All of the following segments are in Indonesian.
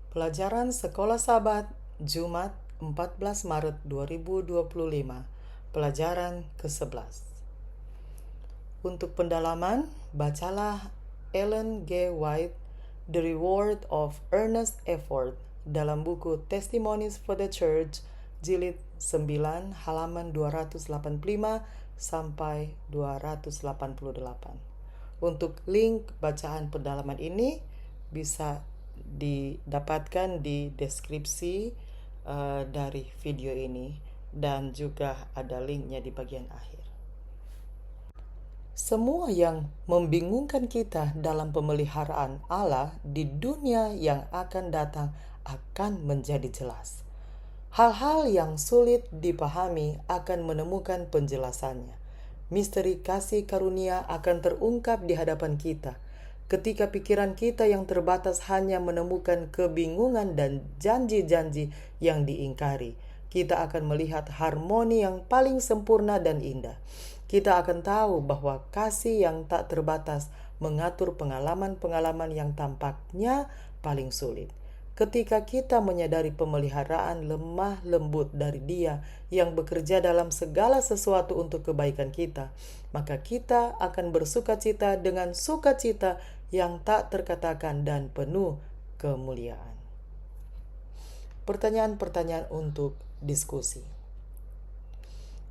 Pelajaran Sekolah Sabat, Jumat 14 Maret 2025. Pelajaran ke-11. Untuk pendalaman, bacalah Ellen G. White, The Reward of Earnest Effort dalam buku Testimonies for the Church, jilid 9, halaman 285 sampai 288. Untuk link bacaan pendalaman ini bisa didapatkan di deskripsi dari video ini, dan juga ada linknya di bagian akhir. Semua yang membingungkan kita dalam pemeliharaan Allah di dunia yang akan datang akan menjadi jelas. Hal-hal yang sulit dipahami akan menemukan penjelasannya. Misteri kasih karunia akan terungkap di hadapan kita. Ketika pikiran kita yang terbatas hanya menemukan kebingungan dan janji-janji yang diingkari, kita akan melihat harmoni yang paling sempurna dan indah. Kita akan tahu bahwa kasih yang tak terbatas mengatur pengalaman-pengalaman yang tampaknya paling sulit. Ketika kita menyadari pemeliharaan lemah lembut dari Dia yang bekerja dalam segala sesuatu untuk kebaikan kita, maka kita akan bersukacita dengan sukacita yang tak terkatakan dan penuh kemuliaan. Pertanyaan-pertanyaan untuk diskusi.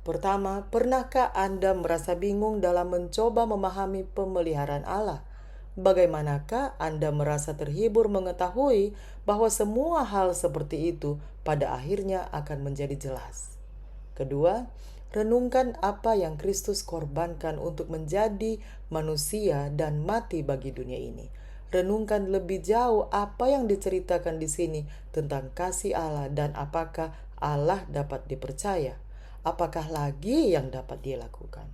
Pertama, pernahkah Anda merasa bingung dalam mencoba memahami pemeliharaan Allah? Bagaimanakah Anda merasa terhibur mengetahui bahwa semua hal seperti itu pada akhirnya akan menjadi jelas? Kedua, renungkan apa yang Kristus korbankan untuk menjadi manusia dan mati bagi dunia ini. Renungkan lebih jauh apa yang diceritakan di sini tentang kasih Allah dan apakah Allah dapat dipercaya. Apakah lagi yang dapat dilakukan?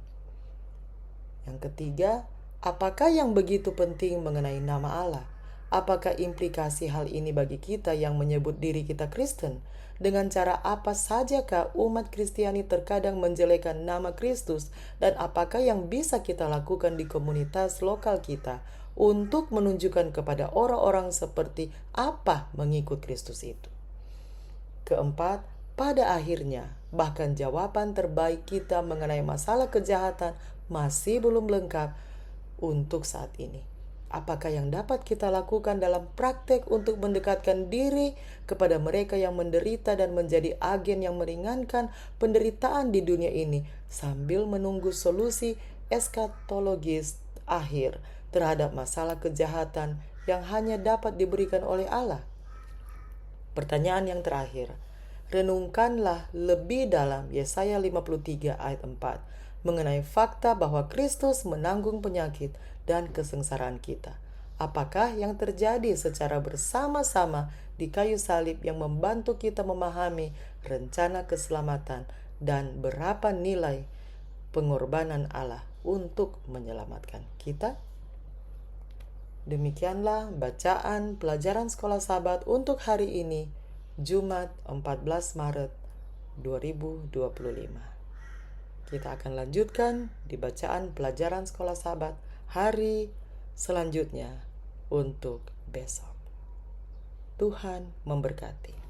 Yang ketiga, apakah yang begitu penting mengenai nama Allah? Apakah implikasi hal ini bagi kita yang menyebut diri kita Kristen? Dengan cara apa sajakah umat Kristiani terkadang menjelekan nama Kristus, dan apakah yang bisa kita lakukan di komunitas lokal kita untuk menunjukkan kepada orang-orang seperti apa mengikut Kristus itu? Keempat, pada akhirnya, bahkan jawaban terbaik kita mengenai masalah kejahatan masih belum lengkap untuk saat ini. Apakah yang dapat kita lakukan dalam praktek untuk mendekatkan diri kepada mereka yang menderita dan menjadi agen yang meringankan penderitaan di dunia ini sambil menunggu solusi eskatologis akhir terhadap masalah kejahatan yang hanya dapat diberikan oleh Allah? Pertanyaan yang terakhir, renungkanlah lebih dalam Yesaya 53 ayat 4 mengenai fakta bahwa Kristus menanggung penyakit dan kesengsaraan kita. Apakah yang terjadi secara bersama-sama di kayu salib yang membantu kita memahami rencana keselamatan dan berapa nilai pengorbanan Allah untuk menyelamatkan kita? Demikianlah bacaan pelajaran Sekolah Sabat untuk hari ini, Jumat 14 Maret 2025. Kita akan lanjutkan di bacaan pelajaran Sekolah Sabat hari selanjutnya untuk besok. Tuhan memberkati.